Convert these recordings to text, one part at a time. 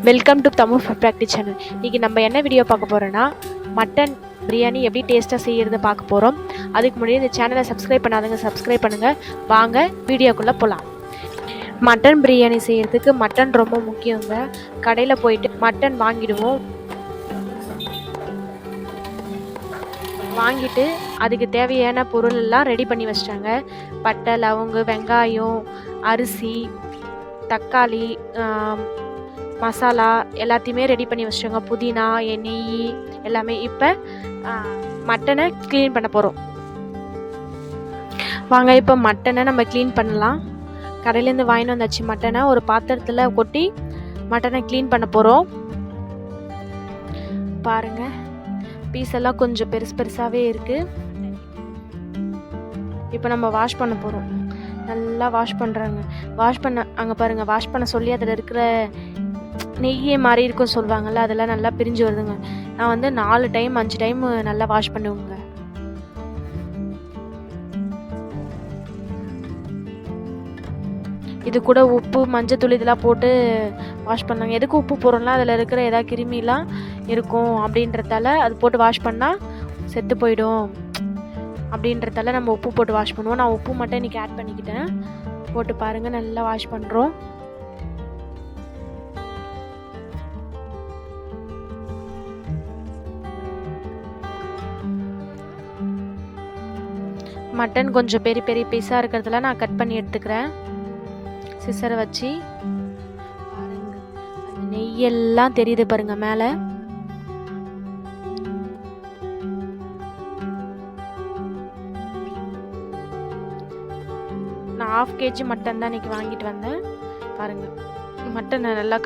Welcome to Tamil food practice channel. இன்றைக்கி நம்ம என்ன வீடியோ பார்க்க போகிறோன்னா, மட்டன் பிரியாணி எப்படி டேஸ்ட்டாக செய்கிறது பார்க்க போகிறோம். அதுக்கு முன்னாடி இந்த சேனலை சப்ஸ்கிரைப் பண்ணாதவங்க சப்ஸ்கிரைப் பண்ணுங்கள். வாங்க வீடியோக்குள்ளே போகலாம். மட்டன் பிரியாணி செய்கிறதுக்கு மட்டன் ரொம்ப முக்கியங்க. கடையில் போயிட்டு மட்டன் வாங்கிடுவோம். வாங்கிட்டு அதுக்கு தேவையான பொருள் எல்லாம் ரெடி பண்ணி வச்சிட்டாங்க. பட்டை, லவங்கு, வெங்காயம், அரிசி, தக்காளி, மசாலா எல்லாத்தையுமே ரெடி பண்ணி வச்சிட்டோங்க. புதினா, நெய் எல்லாமே. இப்போ மட்டனை க்ளீன் பண்ண போகிறோம். வாங்க இப்போ மட்டனை நம்ம க்ளீன் பண்ணலாம். கடையிலேருந்து வாங்கிட்டு வந்தாச்சு மட்டனை. ஒரு பாத்திரத்தில் கொட்டி மட்டனை க்ளீன் பண்ண போகிறோம். பாருங்கள், பீஸ் எல்லாம் கொஞ்சம் பெருசாகவே இருக்குது. இப்போ நம்ம வாஷ் பண்ண போகிறோம். நல்லா வாஷ் பண்ணுறாங்க. வாஷ் பண்ண அங்கே பாருங்கள், வாஷ் பண்ண சொல்லி அதில் இருக்கிற நெய்யே மாதிரி இருக்கும் சொல்லுவாங்கள்ல, அதெல்லாம் நல்லா பிரிஞ்சு வருதுங்க. நான் வந்து 4 டைம் 5 டைம் நல்லா வாஷ் பண்ணுவேங்க. இது கூட உப்பு, மஞ்சத்தூள் இதெல்லாம் போட்டு வாஷ் பண்ணாங்க. எதுக்கு உப்பு போடுறோம்னா, அதில் இருக்கிற ஏதாவது கிருமிலாம் இருக்கும் அப்படின்றதால அது போட்டு வாஷ் பண்ணால் செத்து போயிடும் அப்படின்றதால நம்ம உப்பு போட்டு வாஷ் பண்ணுவோம். நான் உப்பு மட்டும் இன்றைக்கி ஆட் பண்ணிக்கிட்டேன். போட்டு பாருங்கள், நல்லா வாஷ் பண்ணுறோம். மட்டன் கொஞ்சம் பெரிய பெரிய பீஸாக இருக்கிறதுல நான் கட் பண்ணி எடுத்துக்கிறேன் சிசரை வச்சு. பாருங்க, அந்த நெய்யெல்லாம் தெரியுது பாருங்க மேலே. நான் 1/2 kg மட்டன் தான் இன்றைக்கி வாங்கிட்டு வந்தேன். பாருங்கள், மட்டனை நல்லா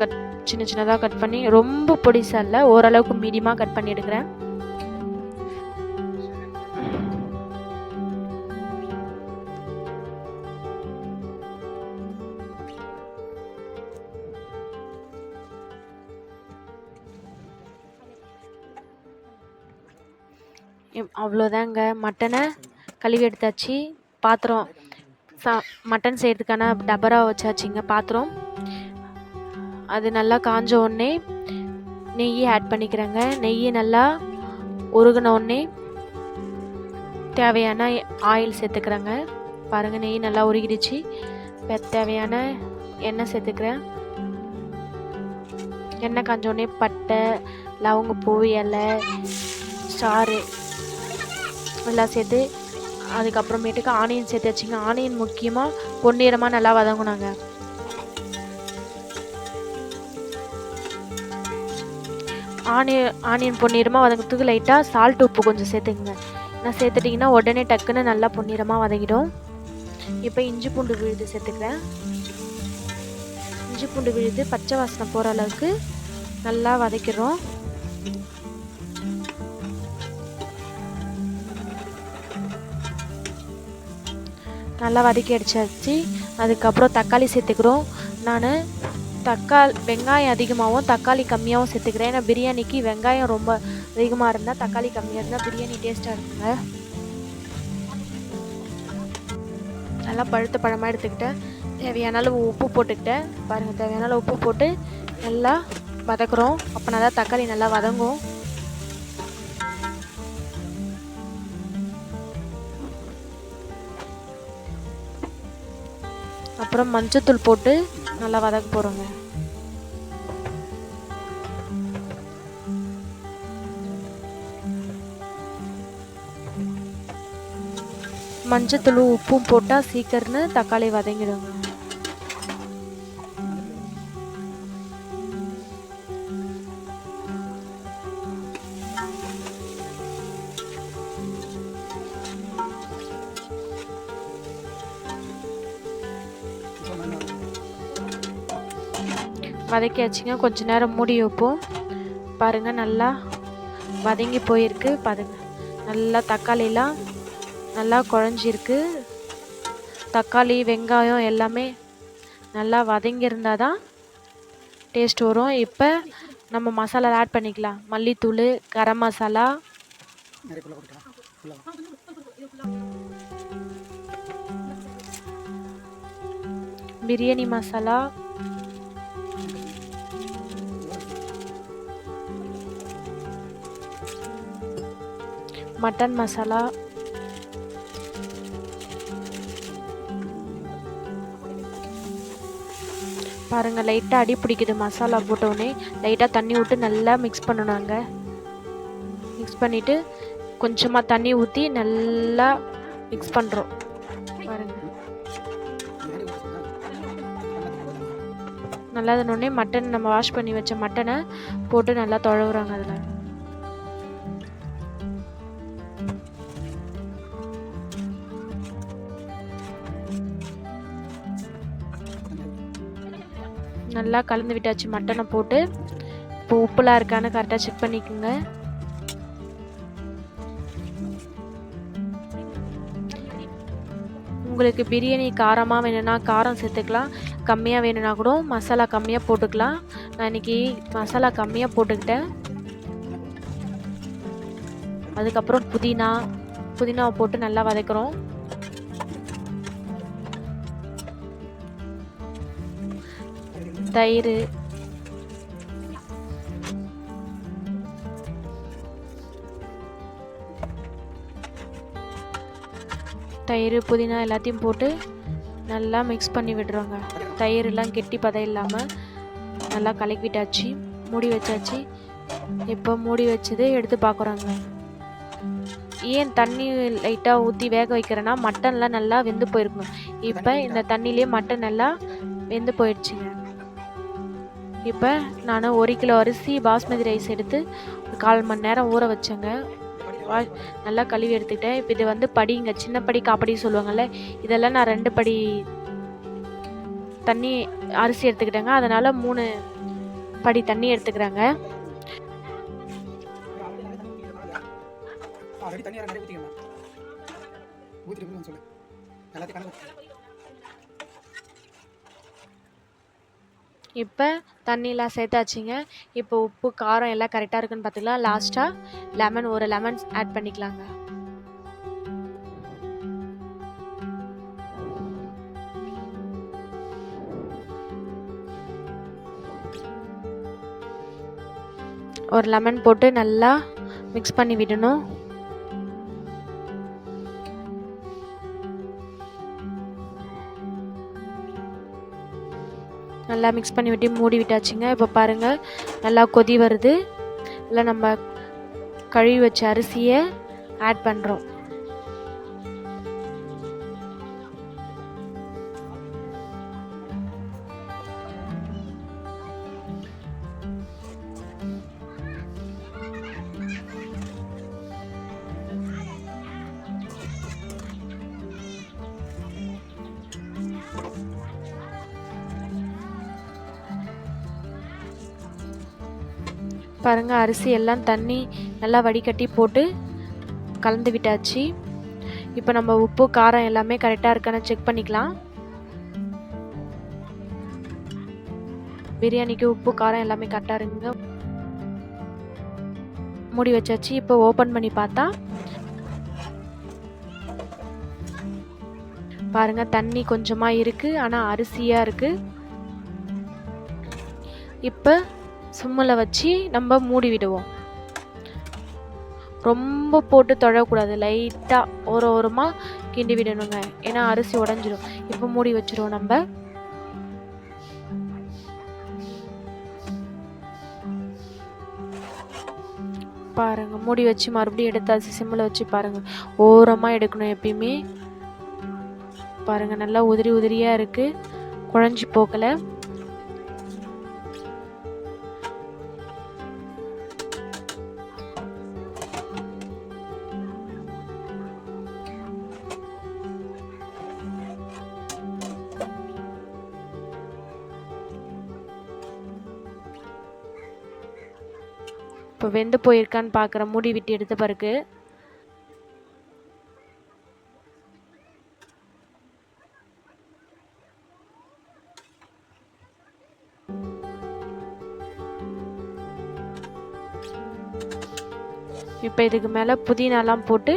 சின்ன சின்னதாக கட் பண்ணி, ரொம்ப பொடிசாக இல்லை, ஓரளவுக்கு மீடியமாக கட் பண்ணி எடுக்கிறேன். அவ்வளோதாங்க, மட்டனை கழுவி எடுத்தாச்சு. பாத்திரம் மட்டன் செய்கிறதுக்கான டபரா வச்சாச்சுங்க பாத்திரம். அது நல்லா காஞ்ச உடனே நெய் ஆட் பண்ணிக்கிறேங்க. நெய் நல்லா உருகின உடனே தேவையான ஆயில் சேர்த்துக்கிறேங்க. பாருங்கள், நெய் நல்லா உருகிடுச்சு. தேவையான எண்ணெய் சேர்த்துக்கிறேன். எண்ணெய் காஞ்ச உடனே பட்டை, லவங்கப்பூ, இலை, ஸ்டாரு எல்லாம் சேர்த்து, அதுக்கப்புறமேட்டுக்கு ஆனியன் சேர்த்து வச்சுங்க. ஆனியன் முக்கியமாக பொன்னிறமாக நல்லா வதங்கினாங்க. ஆனியன் பொன்னிறமாக வதங்கிறதுக்கு லைட்டாக சால்ட், உப்பு கொஞ்சம் சேர்த்துக்குங்க. நான் சேர்த்துட்டிங்கன்னா உடனே டக்குன்னு நல்லா பொன்னிறமாக வதங்கிடும். இப்போ இஞ்சி பூண்டு விழுது சேர்த்துக்கிறேன். இஞ்சி பூண்டு விழுது பச்சை வாசனை போகிற அளவுக்கு நல்லா வதக்கிறோம். நல்லா வதக்கி அடிச்சாச்சு. அதுக்கப்புறம் தக்காளி சேர்த்துக்கிறோம். நான் வெங்காயம் அதிகமாகவும் தக்காளி கம்மியாகவும் சேர்த்துக்கிறேன். ஏன்னா பிரியாணிக்கு வெங்காயம் ரொம்ப அதிகமாக இருந்தால், தக்காளி கம்மியாக இருந்தால் பிரியாணி டேஸ்ட்டாக இருக்குங்க. நல்லா பழுத்த பழமாக எடுத்துக்கிட்டேன். தேவையான அளவு உப்பு போட்டுக்கிட்டேன். பாருங்கள், தேவையான அளவு உப்பு போட்டு நல்லா வதக்குறோம். அப்போனா தான் தக்காளி நல்லா வதங்கும். அப்புறம் மஞ்சத்தூள் போட்டு நல்லா வதக்க போகிறோங்க. மஞ்சத்தூள் உப்பும் போட்டால் சீக்கிரம்னு தக்காளி வதங்கிடுங்க. வதக்கியாச்சுங்க. கொஞ்ச நேரம் மூடி வைப்போம். பாருங்கள், நல்லா வதங்கி போயிருக்கு. பாருங்கள், நல்லா தக்காளிலாம் நல்லா குழஞ்சிருக்கு. தக்காளி, வெங்காயம் எல்லாமே நல்லா வதங்கியிருந்தால் தான் டேஸ்ட் வரும். இப்போ நம்ம மசாலா ஆட் பண்ணிக்கலாம். மல்லித்தூள், கரம் மசாலா, பிரியாணி மசாலா, மட்டன் மசாலா, பாருங்கள் லைட்டாக அடி பிடிக்குது. மசாலா போட்டோடனே லைட்டாக தண்ணி விட்டு நல்லா மிக்ஸ் பண்ணணுங்க. மிக்ஸ் பண்ணிவிட்டு கொஞ்சமாக தண்ணி ஊற்றி நல்லா மிக்ஸ் பண்ணுறோம். பாருங்கள் நல்லா இதனோடனே மட்டன் நம்ம வாஷ் பண்ணி வச்ச மட்டனை போட்டு நல்லா தொழவுறாங்க. அதில் நல்லா கலந்து விட்டாச்சு. மட்டனை போட்டு இப்போ உப்புலாம் இருக்கான்னு கரெக்டாக செக் பண்ணிக்கோங்க. உங்களுக்கு பிரியாணி காரமாக வேணும்னா காரம் சேர்த்துக்கலாம், கம்மியாக வேணும்னா கூட மசாலா கம்மியாக போட்டுக்கலாம். நான் இன்றைக்கி மசாலா கம்மியாக போட்டுக்கிட்டேன். அதுக்கப்புறம் புதினாவை போட்டு நல்லா வதக்குறோம். தயிர் புதினா எல்லாத்தையும் போட்டு நல்லா மிக்ஸ் பண்ணி விடுறோங்க. தயிரெல்லாம் கெட்டி பதம் இல்லாமல் நல்லா கலக்கிட்டாச்சு. மூடி வச்சாச்சு. இப்போ மூடி வச்சது எடுத்து பார்க்குறோங்க. ஏன் தண்ணி லைட்டாக ஊற்றி வேக வைக்கிறேன்னா மட்டன்லாம் நல்லா வெந்து போயிருக்கணும். இப்போ இந்த தண்ணியிலே மட்டன் நல்லா வெந்து போயிடுச்சுங்க. இப்போ நான் 1 கிலோ அரிசி பாஸ்மதி ரைஸ் எடுத்து 1/4 மணி நேரம் ஊற வச்சேங்க. நல்லா கழுவி எடுத்துக்கிட்டேன். இப்போ இது வந்து படிங்க, சின்ன படி காப்படி சொல்லுவாங்கள்ல, இதெல்லாம் நான் 2 படி தண்ணி அரிசி எடுத்துக்கிட்டேங்க. அதனால் 3 படி தண்ணி எடுத்துக்கிறேங்க. இப்போ தண்ணியெலாம் சேர்த்தாச்சுங்க. இப்போ உப்பு காரம் எல்லாம் கரெக்டாக இருக்குன்னு பார்த்துக்கலாம். லாஸ்ட்டாக ஒரு லெமன் ஆட் பண்ணிக்கலாங்க. ஒரு லெமன் போட்டு நல்லா மிக்ஸ் பண்ணி விடணும். நல்லா மிக்ஸ் பண்ணி விட்டு மூடி விட்டாச்சுங்க. இப்போ பாருங்கள் நல்லா கொதி வருது. இல்லை நம்ம கழுவி வச்ச அரிசியை ஆட் பண்ணுறோம். பாருங்கள் அரிசி எல்லாம் தண்ணி நல்லா வடிகட்டி போட்டு கலந்து விட்டாச்சு. இப்போ நம்ம உப்பு காரம் எல்லாமே கரெக்டாக இருக்கான்னு செக் பண்ணிக்கலாம். பிரியாணிக்கு உப்பு காரம் எல்லாமே கரெக்டாக இருக்குங்க. மூடி வச்சாச்சு. இப்போ ஓப்பன் பண்ணி பார்த்தா பாருங்கள் தண்ணி கொஞ்சமாக இருக்குது, ஆனால் அரிசியாக இருக்குது. இப்போ சிம்மில் வச்சு நம்ம மூடி விடுவோம். ரொம்ப போட்டு தொழக்கூடாது, லைட்டாக ஓரமாக கிண்டி விடணுங்க, ஏன்னா அரிசி உடஞ்சிடும். இப்போ மூடி வச்சிருவோம். நம்ம பாருங்கள் மூடி வச்சு மறுபடியும் எடுத்தாச்சு. சிம்மில் வச்சு பாருங்கள், ஓரமாக எடுக்கணும் எப்பயுமே. பாருங்கள் நல்லா உதிரியாக இருக்குது, குழஞ்சி போக்கலை. இப்போ வெந்து போயிருக்கான்னு பார்க்குற, மூடி விட்டு எடுத்த பிறகு இப்போ இதுக்கு மேலே புதினாலாம் போட்டு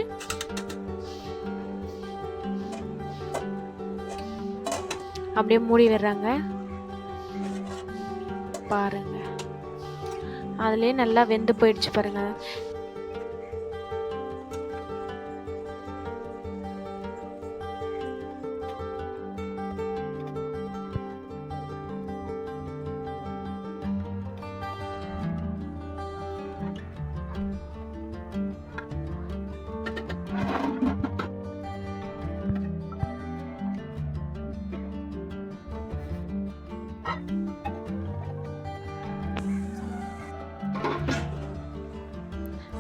அப்படியே மூடி விடுறாங்க. பாருங்க அதுலேயே நல்லா வெந்து போயிடுச்சு பாருங்க.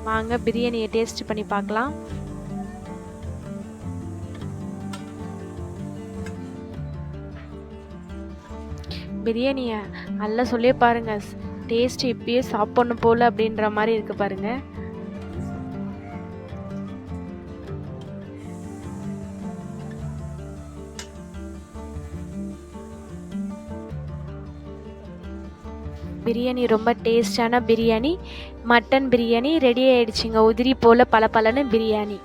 வாங்க பிரியாணியை டேஸ்ட் பண்ணி பார்க்கலாம். பிரியாணியை நல்லா சொல்லியே பாருங்க, டேஸ்ட் இப்பயே சாப்பிடணும் போல அப்படின்ற மாதிரி இருக்கு பாருங்க. பிரியாணி ரொம்ப டேஸ்டான பிரியாணி, மட்டன் பிரியாணி ரெடி ஆயிடுச்சுங்க. உதிரி போல் பல பலன்னு பிரியாணி.